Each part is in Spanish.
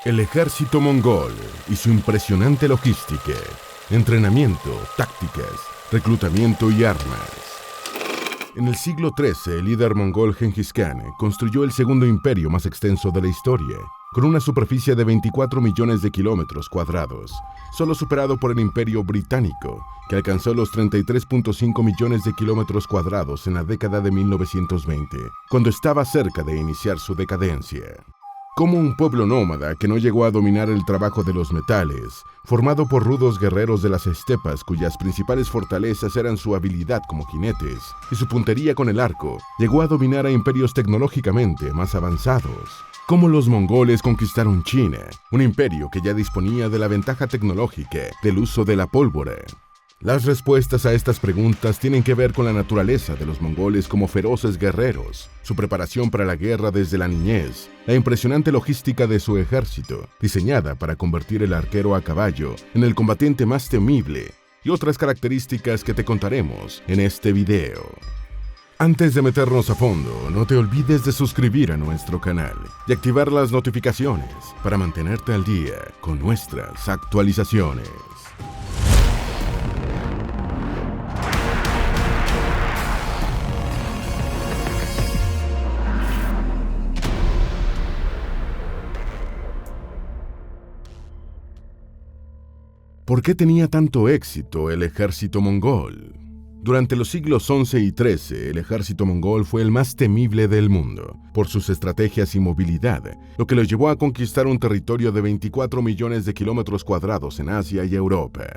El ejército mongol y su impresionante logística, entrenamiento, tácticas, reclutamiento y armas. En el siglo XIII, el líder mongol Genghis Khan construyó el segundo imperio más extenso de la historia, con una superficie de 24 millones de kilómetros cuadrados, solo superado por el imperio británico, que alcanzó los 33.5 millones de kilómetros cuadrados en la década de 1920, cuando estaba cerca de iniciar su decadencia. Como un pueblo nómada que no llegó a dominar el trabajo de los metales, formado por rudos guerreros de las estepas cuyas principales fortalezas eran su habilidad como jinetes y su puntería con el arco, llegó a dominar a imperios tecnológicamente más avanzados. Como los mongoles conquistaron China, un imperio que ya disponía de la ventaja tecnológica del uso de la pólvora. Las respuestas a estas preguntas tienen que ver con la naturaleza de los mongoles como feroces guerreros, su preparación para la guerra desde la niñez, la impresionante logística de su ejército, diseñada para convertir el arquero a caballo en el combatiente más temible, y otras características que te contaremos en este video. Antes de meternos a fondo, no te olvides de suscribir a nuestro canal y activar las notificaciones para mantenerte al día con nuestras actualizaciones. ¿Por qué tenía tanto éxito el ejército mongol? Durante los siglos XI y XIII, el ejército mongol fue el más temible del mundo, por sus estrategias y movilidad, lo que lo llevó a conquistar un territorio de 24 millones de kilómetros cuadrados en Asia y Europa.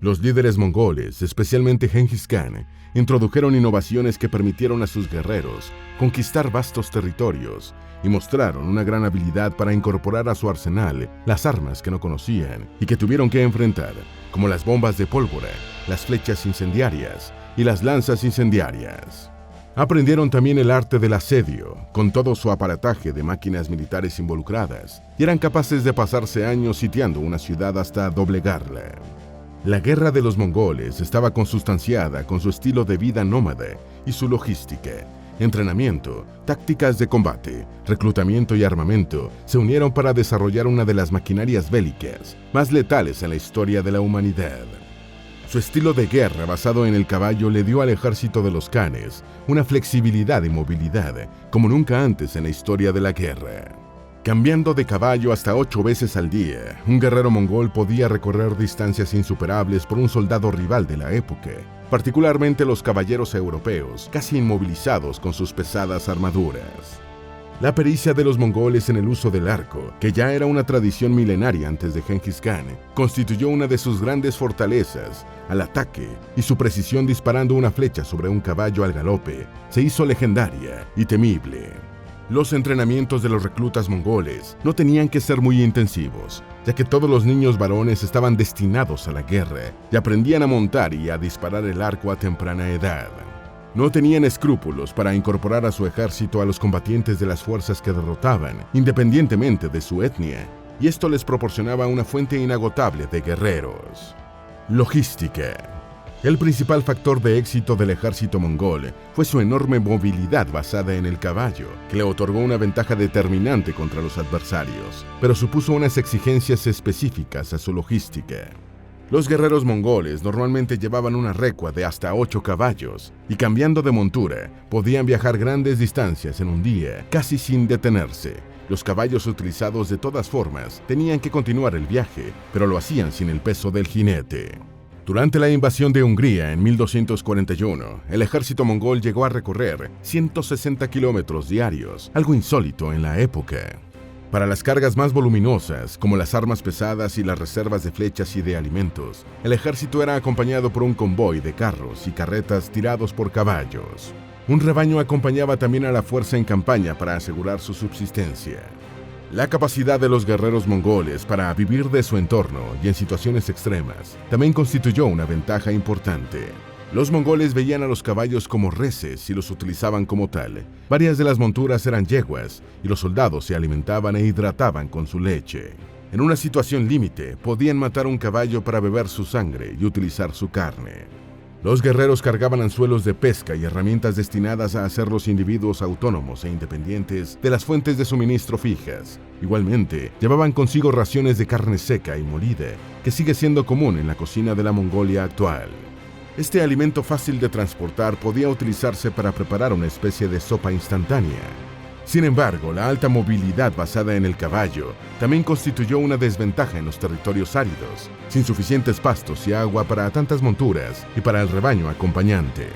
Los líderes mongoles, especialmente Genghis Khan, introdujeron innovaciones que permitieron a sus guerreros conquistar vastos territorios y mostraron una gran habilidad para incorporar a su arsenal las armas que no conocían y que tuvieron que enfrentar, como las bombas de pólvora, las flechas incendiarias y las lanzas incendiarias. Aprendieron también el arte del asedio, con todo su aparataje de máquinas militares involucradas, y eran capaces de pasarse años sitiando una ciudad hasta doblegarla. La guerra de los mongoles estaba consustanciada con su estilo de vida nómada y su logística. Entrenamiento, tácticas de combate, reclutamiento y armamento se unieron para desarrollar una de las maquinarias bélicas más letales en la historia de la humanidad. Su estilo de guerra basado en el caballo le dio al ejército de los khanes una flexibilidad y movilidad como nunca antes en la historia de la guerra. Cambiando de caballo hasta 8 veces al día, un guerrero mongol podía recorrer distancias insuperables por un soldado rival de la época, particularmente los caballeros europeos, casi inmovilizados con sus pesadas armaduras. La pericia de los mongoles en el uso del arco, que ya era una tradición milenaria antes de Genghis Khan, constituyó una de sus grandes fortalezas al ataque, y su precisión disparando una flecha sobre un caballo al galope se hizo legendaria y temible. Los entrenamientos de los reclutas mongoles no tenían que ser muy intensivos, ya que todos los niños varones estaban destinados a la guerra y aprendían a montar y a disparar el arco a temprana edad. No tenían escrúpulos para incorporar a su ejército a los combatientes de las fuerzas que derrotaban, independientemente de su etnia, y esto les proporcionaba una fuente inagotable de guerreros. Logística. El principal factor de éxito del ejército mongol fue su enorme movilidad basada en el caballo, que le otorgó una ventaja determinante contra los adversarios, pero supuso unas exigencias específicas a su logística. Los guerreros mongoles normalmente llevaban una recua de hasta 8 caballos, y cambiando de montura, podían viajar grandes distancias en un día, casi sin detenerse. Los caballos utilizados de todas formas tenían que continuar el viaje, pero lo hacían sin el peso del jinete. Durante la invasión de Hungría en 1241, el ejército mongol llegó a recorrer 160 kilómetros diarios, algo insólito en la época. Para las cargas más voluminosas, como las armas pesadas y las reservas de flechas y de alimentos, el ejército era acompañado por un convoy de carros y carretas tirados por caballos. Un rebaño acompañaba también a la fuerza en campaña para asegurar su subsistencia. La capacidad de los guerreros mongoles para vivir de su entorno y en situaciones extremas también constituyó una ventaja importante. Los mongoles veían a los caballos como reses y los utilizaban como tal. Varias de las monturas eran yeguas y los soldados se alimentaban e hidrataban con su leche. En una situación límite, podían matar un caballo para beber su sangre y utilizar su carne. Los guerreros cargaban anzuelos de pesca y herramientas destinadas a hacer los individuos autónomos e independientes de las fuentes de suministro fijas. Igualmente, llevaban consigo raciones de carne seca y molida, que sigue siendo común en la cocina de la Mongolia actual. Este alimento fácil de transportar podía utilizarse para preparar una especie de sopa instantánea. Sin embargo, la alta movilidad basada en el caballo también constituyó una desventaja en los territorios áridos, sin suficientes pastos y agua para tantas monturas y para el rebaño acompañante.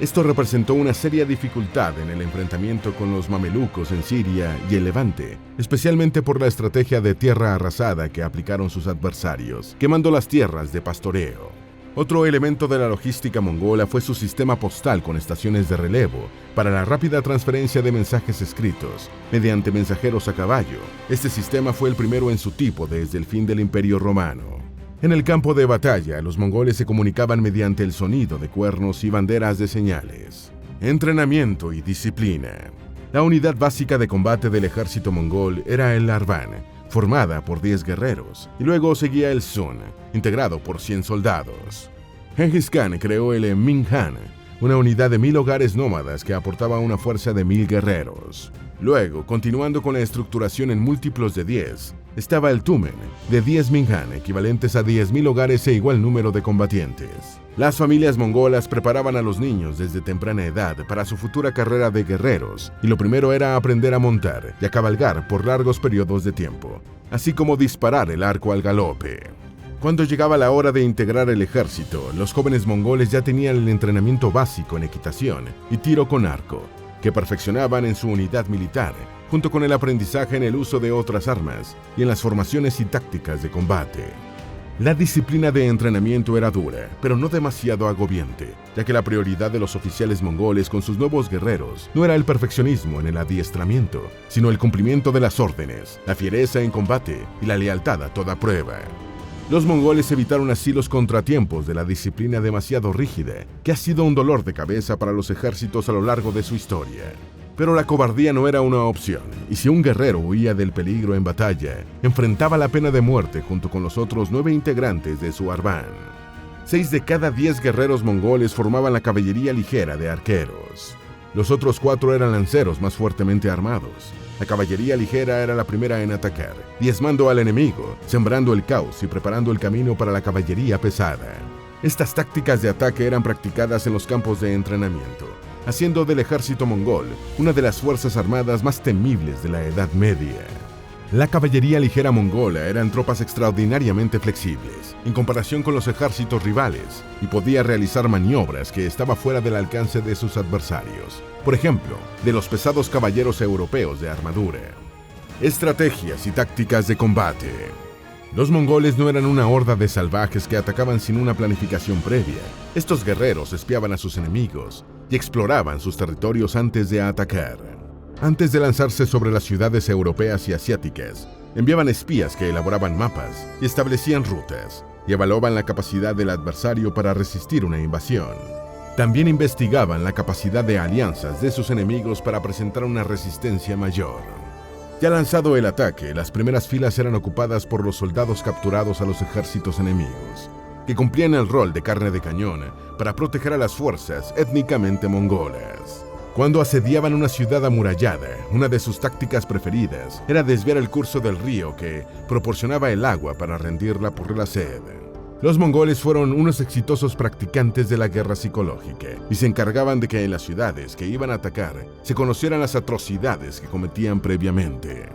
Esto representó una seria dificultad en el enfrentamiento con los mamelucos en Siria y el Levante, especialmente por la estrategia de tierra arrasada que aplicaron sus adversarios, quemando las tierras de pastoreo. Otro elemento de la logística mongola fue su sistema postal con estaciones de relevo para la rápida transferencia de mensajes escritos mediante mensajeros a caballo. Este sistema fue el primero en su tipo desde el fin del Imperio Romano. En el campo de batalla, los mongoles se comunicaban mediante el sonido de cuernos y banderas de señales. Entrenamiento y disciplina. La unidad básica de combate del ejército mongol era el Arvan, formada por 10 guerreros, y luego seguía el Sun, integrado por 100 soldados. Genghis Khan creó el Minhan, una unidad de 1000 hogares nómadas que aportaba una fuerza de 1000 guerreros. Luego, continuando con la estructuración en múltiplos de 10, estaba el Tumen, de 10 Minhan, equivalentes a 10.000 hogares e igual número de combatientes. Las familias mongolas preparaban a los niños desde temprana edad para su futura carrera de guerreros, y lo primero era aprender a montar y a cabalgar por largos periodos de tiempo, así como disparar el arco al galope. Cuando llegaba la hora de integrar el ejército, los jóvenes mongoles ya tenían el entrenamiento básico en equitación y tiro con arco, que perfeccionaban en su unidad militar, junto con el aprendizaje en el uso de otras armas y en las formaciones y tácticas de combate. La disciplina de entrenamiento era dura, pero no demasiado agobiante, ya que la prioridad de los oficiales mongoles con sus nuevos guerreros no era el perfeccionismo en el adiestramiento, sino el cumplimiento de las órdenes, la fiereza en combate y la lealtad a toda prueba. Los mongoles evitaron así los contratiempos de la disciplina demasiado rígida, que ha sido un dolor de cabeza para los ejércitos a lo largo de su historia. Pero la cobardía no era una opción, y si un guerrero huía del peligro en batalla, enfrentaba la pena de muerte junto con los otros 9 integrantes de su Arvan. 6 de cada 10 guerreros mongoles formaban la caballería ligera de arqueros. Los otros 4 eran lanceros más fuertemente armados. La caballería ligera era la primera en atacar, diezmando al enemigo, sembrando el caos y preparando el camino para la caballería pesada. Estas tácticas de ataque eran practicadas en los campos de entrenamiento, haciendo del ejército mongol una de las fuerzas armadas más temibles de la Edad Media. La caballería ligera mongola eran tropas extraordinariamente flexibles, en comparación con los ejércitos rivales, y podía realizar maniobras que estaban fuera del alcance de sus adversarios. Por ejemplo, de los pesados caballeros europeos de armadura. Estrategias y tácticas de combate. Los mongoles no eran una horda de salvajes que atacaban sin una planificación previa. Estos guerreros espiaban a sus enemigos y exploraban sus territorios antes de atacar. Antes de lanzarse sobre las ciudades europeas y asiáticas, enviaban espías que elaboraban mapas y establecían rutas, y evaluaban la capacidad del adversario para resistir una invasión. También investigaban la capacidad de alianzas de sus enemigos para presentar una resistencia mayor. Ya lanzado el ataque, las primeras filas eran ocupadas por los soldados capturados a los ejércitos enemigos, que cumplían el rol de carne de cañón para proteger a las fuerzas étnicamente mongolas. Cuando asediaban una ciudad amurallada, una de sus tácticas preferidas era desviar el curso del río que proporcionaba el agua para rendirla por la sed. Los mongoles fueron unos exitosos practicantes de la guerra psicológica y se encargaban de que en las ciudades que iban a atacar se conocieran las atrocidades que cometían previamente.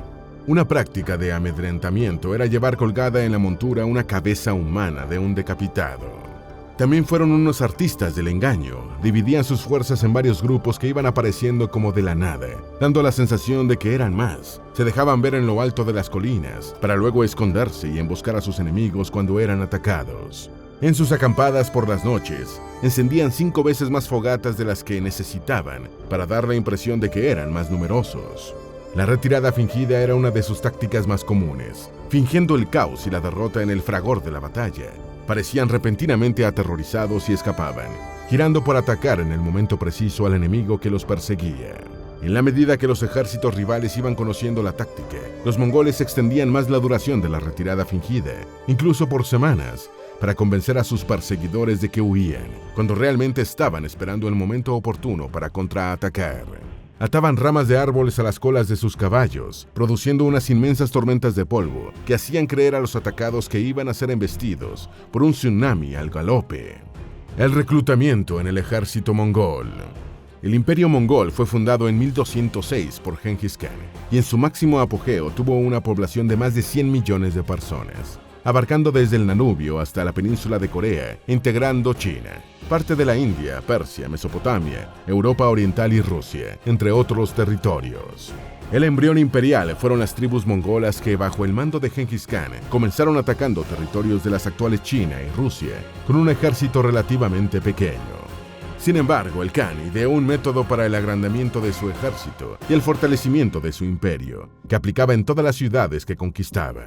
Una práctica de amedrentamiento era llevar colgada en la montura una cabeza humana de un decapitado. También fueron unos artistas del engaño. Dividían sus fuerzas en varios grupos que iban apareciendo como de la nada, dando la sensación de que eran más. Se dejaban ver en lo alto de las colinas, para luego esconderse y emboscar a sus enemigos cuando eran atacados. En sus acampadas por las noches, encendían 5 veces más fogatas de las que necesitaban, para dar la impresión de que eran más numerosos. La retirada fingida era una de sus tácticas más comunes, fingiendo el caos y la derrota en el fragor de la batalla. Parecían repentinamente aterrorizados y escapaban, girando por atacar en el momento preciso al enemigo que los perseguía. En la medida que los ejércitos rivales iban conociendo la táctica, los mongoles extendían más la duración de la retirada fingida, incluso por semanas, para convencer a sus perseguidores de que huían, cuando realmente estaban esperando el momento oportuno para contraatacar. Ataban ramas de árboles a las colas de sus caballos, produciendo unas inmensas tormentas de polvo que hacían creer a los atacados que iban a ser embestidos por un tsunami al galope. El reclutamiento en el ejército mongol. El imperio mongol fue fundado en 1206 por Genghis Khan y en su máximo apogeo tuvo una población de más de 100 millones de personas, abarcando desde el Danubio hasta la península de Corea, integrando China, parte de la India, Persia, Mesopotamia, Europa Oriental y Rusia, entre otros territorios. El embrión imperial fueron las tribus mongolas que, bajo el mando de Genghis Khan, comenzaron atacando territorios de las actuales China y Rusia, con un ejército relativamente pequeño. Sin embargo, el Khan ideó un método para el agrandamiento de su ejército y el fortalecimiento de su imperio, que aplicaba en todas las ciudades que conquistaba.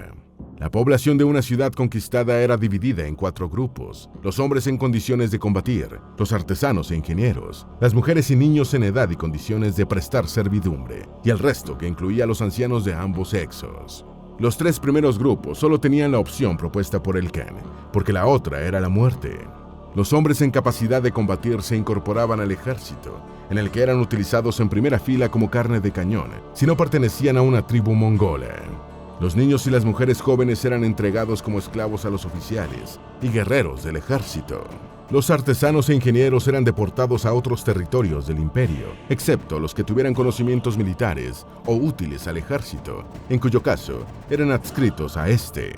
La población de una ciudad conquistada era dividida en 4 grupos: los hombres en condiciones de combatir, los artesanos e ingenieros, las mujeres y niños en edad y condiciones de prestar servidumbre, y el resto, que incluía a los ancianos de ambos sexos. Los 3 primeros grupos solo tenían la opción propuesta por el Khan, porque la otra era la muerte. Los hombres en capacidad de combatir se incorporaban al ejército, en el que eran utilizados en primera fila como carne de cañón, si no pertenecían a una tribu mongola. Los niños y las mujeres jóvenes eran entregados como esclavos a los oficiales y guerreros del ejército. Los artesanos e ingenieros eran deportados a otros territorios del imperio, excepto los que tuvieran conocimientos militares o útiles al ejército, en cuyo caso eran adscritos a este.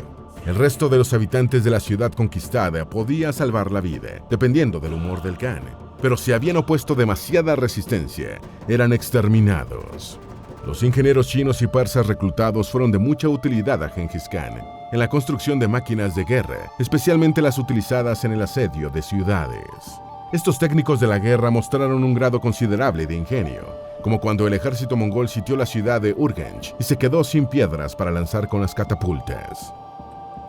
El resto de los habitantes de la ciudad conquistada podía salvar la vida, dependiendo del humor del Khan, pero si habían opuesto demasiada resistencia, eran exterminados. Los ingenieros chinos y persas reclutados fueron de mucha utilidad a Genghis Khan en la construcción de máquinas de guerra, especialmente las utilizadas en el asedio de ciudades. Estos técnicos de la guerra mostraron un grado considerable de ingenio, como cuando el ejército mongol sitió la ciudad de Urgench y se quedó sin piedras para lanzar con las catapultas.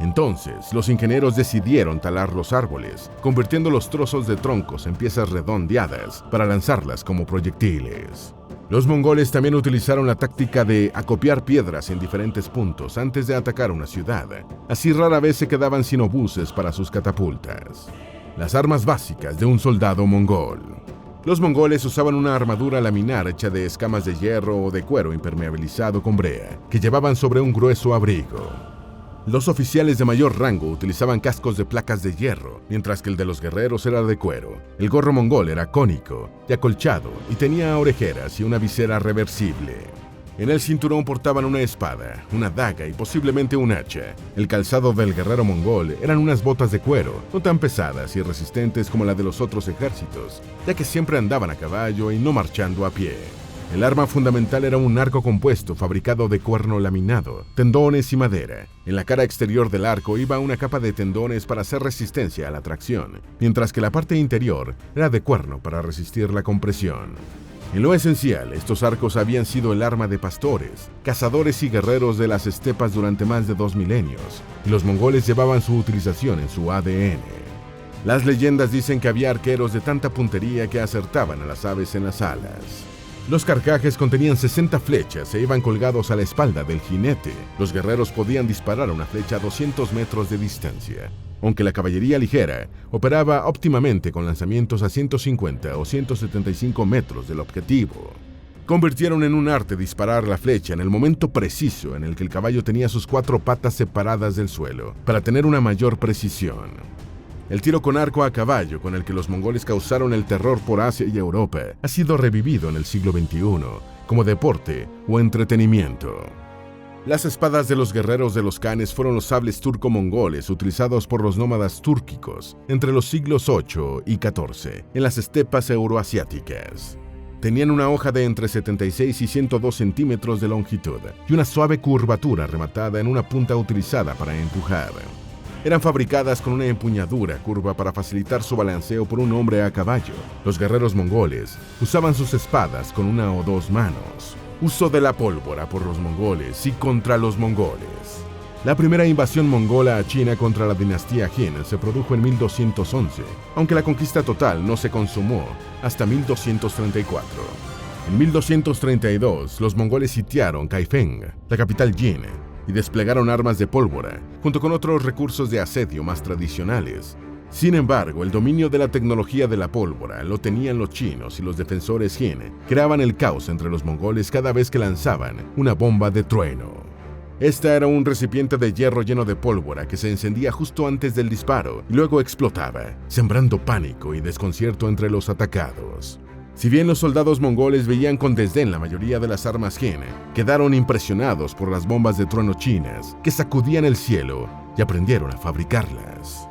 Entonces, los ingenieros decidieron talar los árboles, convirtiendo los trozos de troncos en piezas redondeadas para lanzarlas como proyectiles. Los mongoles también utilizaron la táctica de acopiar piedras en diferentes puntos antes de atacar una ciudad. Así rara vez se quedaban sin obuses para sus catapultas. Las armas básicas de un soldado mongol. Los mongoles usaban una armadura laminar hecha de escamas de hierro o de cuero impermeabilizado con brea, que llevaban sobre un grueso abrigo. Los oficiales de mayor rango utilizaban cascos de placas de hierro, mientras que el de los guerreros era de cuero. El gorro mongol era cónico y acolchado y tenía orejeras y una visera reversible. En el cinturón portaban una espada, una daga y posiblemente un hacha. El calzado del guerrero mongol eran unas botas de cuero, no tan pesadas y resistentes como la de los otros ejércitos, ya que siempre andaban a caballo y no marchando a pie. El arma fundamental era un arco compuesto fabricado de cuerno laminado, tendones y madera. En la cara exterior del arco iba una capa de tendones para hacer resistencia a la tracción, mientras que la parte interior era de cuerno para resistir la compresión. En lo esencial, estos arcos habían sido el arma de pastores, cazadores y guerreros de las estepas durante más de 2 milenios, y los mongoles llevaban su utilización en su ADN. Las leyendas dicen que había arqueros de tanta puntería que acertaban a las aves en las alas. Los carcajes contenían 60 flechas e iban colgados a la espalda del jinete. Los guerreros podían disparar una flecha a 200 metros de distancia, aunque la caballería ligera operaba óptimamente con lanzamientos a 150 o 175 metros del objetivo. Convirtieron en un arte disparar la flecha en el momento preciso en el que el caballo tenía sus 4 patas separadas del suelo, para tener una mayor precisión. El tiro con arco a caballo, con el que los mongoles causaron el terror por Asia y Europa, ha sido revivido en el siglo XXI como deporte o entretenimiento. Las espadas de los guerreros de los Khanes fueron los sables turco-mongoles utilizados por los nómadas túrquicos entre los siglos VIII y XIV en las estepas euroasiáticas. Tenían una hoja de entre 76 y 102 centímetros de longitud y una suave curvatura rematada en una punta utilizada para empujar. Eran fabricadas con una empuñadura curva para facilitar su balanceo por un hombre a caballo. Los guerreros mongoles usaban sus espadas con 1 o 2 manos. Uso de la pólvora por los mongoles y contra los mongoles. La primera invasión mongola a China contra la dinastía Jin se produjo en 1211, aunque la conquista total no se consumó hasta 1234. En 1232, los mongoles sitiaron Kaifeng, la capital Jin, y desplegaron armas de pólvora, junto con otros recursos de asedio más tradicionales. Sin embargo, el dominio de la tecnología de la pólvora lo tenían los chinos y los defensores Jin creaban el caos entre los mongoles cada vez que lanzaban una bomba de trueno. Esta era un recipiente de hierro lleno de pólvora que se encendía justo antes del disparo y luego explotaba, sembrando pánico y desconcierto entre los atacados. Si bien los soldados mongoles veían con desdén la mayoría de las armas Jin, quedaron impresionados por las bombas de trueno chinas que sacudían el cielo y aprendieron a fabricarlas.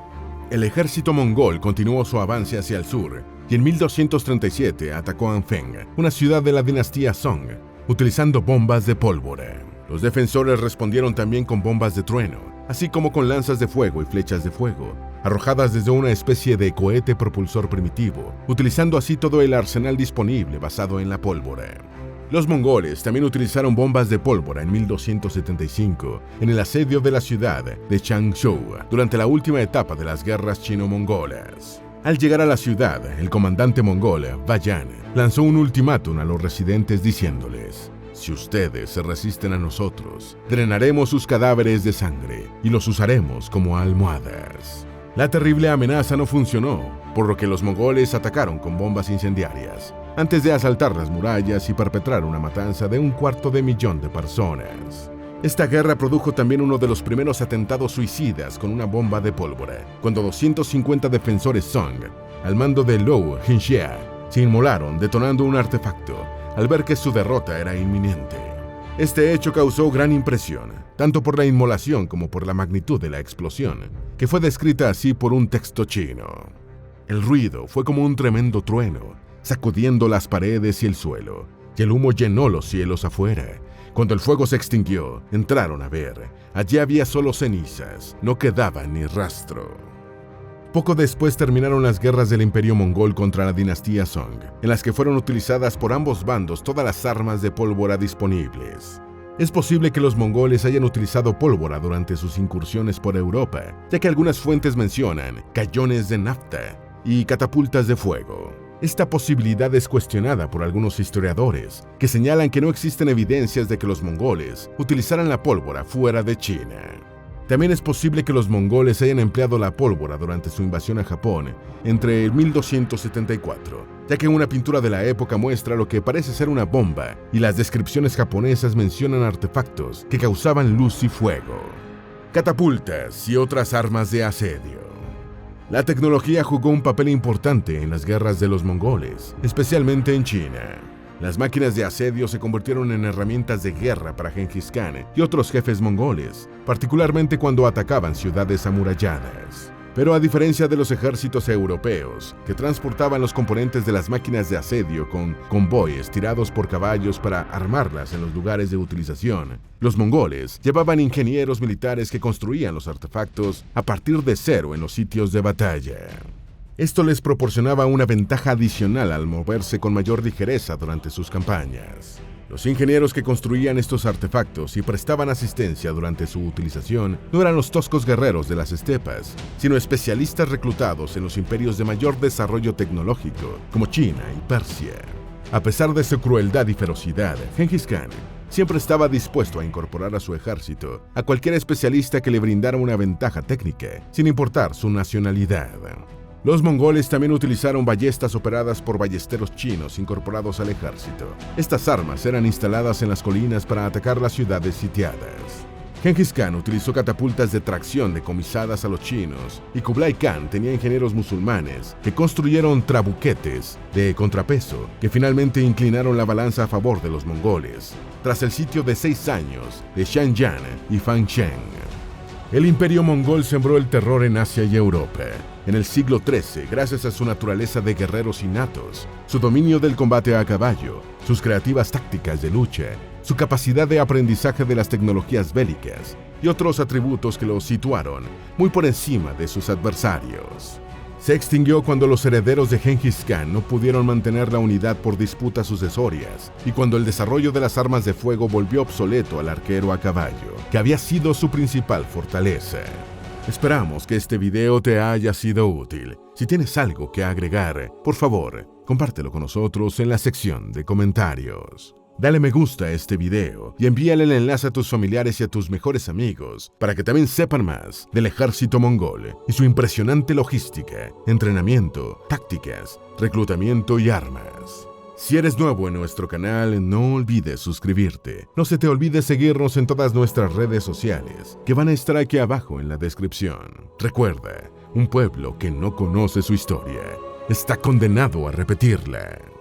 El ejército mongol continuó su avance hacia el sur y en 1237 atacó Anfeng, una ciudad de la dinastía Song, utilizando bombas de pólvora. Los defensores respondieron también con bombas de trueno, así como con lanzas de fuego y flechas de fuego, arrojadas desde una especie de cohete propulsor primitivo, utilizando así todo el arsenal disponible basado en la pólvora. Los mongoles también utilizaron bombas de pólvora en 1275 en el asedio de la ciudad de Changzhou durante la última etapa de las guerras chino-mongolas. Al llegar a la ciudad, el comandante mongol, Bayan, lanzó un ultimátum a los residentes diciéndoles: si ustedes se resisten a nosotros, drenaremos sus cadáveres de sangre y los usaremos como almohadas. La terrible amenaza no funcionó, por lo que los mongoles atacaron con bombas incendiarias, antes de asaltar las murallas y perpetrar una matanza de 250.000 de personas. Esta guerra produjo también uno de los primeros atentados suicidas con una bomba de pólvora, cuando 250 defensores Song, al mando de Luo Hongxue, se inmolaron detonando un artefacto, al ver que su derrota era inminente. Este hecho causó gran impresión, tanto por la inmolación como por la magnitud de la explosión, que fue descrita así por un texto chino. El ruido fue como un tremendo trueno, sacudiendo las paredes y el suelo, y el humo llenó los cielos afuera. Cuando el fuego se extinguió, entraron a ver. Allí había solo cenizas, no quedaba ni rastro. Poco después terminaron las guerras del Imperio Mongol contra la dinastía Song, en las que fueron utilizadas por ambos bandos todas las armas de pólvora disponibles. Es posible que los mongoles hayan utilizado pólvora durante sus incursiones por Europa, ya que algunas fuentes mencionan cañones de nafta y catapultas de fuego. Esta posibilidad es cuestionada por algunos historiadores, que señalan que no existen evidencias de que los mongoles utilizaran la pólvora fuera de China. También es posible que los mongoles hayan empleado la pólvora durante su invasión a Japón entre 1274, ya que una pintura de la época muestra lo que parece ser una bomba y las descripciones japonesas mencionan artefactos que causaban luz y fuego, catapultas y otras armas de asedio. La tecnología jugó un papel importante en las guerras de los mongoles, especialmente en China. Las máquinas de asedio se convirtieron en herramientas de guerra para Gengis Khan y otros jefes mongoles, particularmente cuando atacaban ciudades amuralladas. Pero a diferencia de los ejércitos europeos, que transportaban los componentes de las máquinas de asedio con convoyes tirados por caballos para armarlas en los lugares de utilización, los mongoles llevaban ingenieros militares que construían los artefactos a partir de cero en los sitios de batalla. Esto les proporcionaba una ventaja adicional al moverse con mayor ligereza durante sus campañas. Los ingenieros que construían estos artefactos y prestaban asistencia durante su utilización no eran los toscos guerreros de las estepas, sino especialistas reclutados en los imperios de mayor desarrollo tecnológico, como China y Persia. A pesar de su crueldad y ferocidad, Gengis Khan siempre estaba dispuesto a incorporar a su ejército a cualquier especialista que le brindara una ventaja técnica, sin importar su nacionalidad. Los mongoles también utilizaron ballestas operadas por ballesteros chinos incorporados al ejército. Estas armas eran instaladas en las colinas para atacar las ciudades sitiadas. Gengis Khan utilizó catapultas de tracción decomisadas a los chinos y Kublai Khan tenía ingenieros musulmanes que construyeron trabuquetes de contrapeso que finalmente inclinaron la balanza a favor de los mongoles, tras el sitio de 6 años de Xiangyang y Fangcheng. El imperio mongol sembró el terror en Asia y Europa. En el siglo XIII, gracias a su naturaleza de guerreros innatos, su dominio del combate a caballo, sus creativas tácticas de lucha, su capacidad de aprendizaje de las tecnologías bélicas y otros atributos que los situaron muy por encima de sus adversarios. Se extinguió cuando los herederos de Gengis Khan no pudieron mantener la unidad por disputas sucesorias y cuando el desarrollo de las armas de fuego volvió obsoleto al arquero a caballo, que había sido su principal fortaleza. Esperamos que este video te haya sido útil. Si tienes algo que agregar, por favor, compártelo con nosotros en la sección de comentarios. Dale me gusta a este video y envíale el enlace a tus familiares y a tus mejores amigos para que también sepan más del ejército mongol y su impresionante logística, entrenamiento, tácticas, reclutamiento y armas. Si eres nuevo en nuestro canal, no olvides suscribirte. No se te olvide seguirnos en todas nuestras redes sociales, que van a estar aquí abajo en la descripción. Recuerda, un pueblo que no conoce su historia está condenado a repetirla.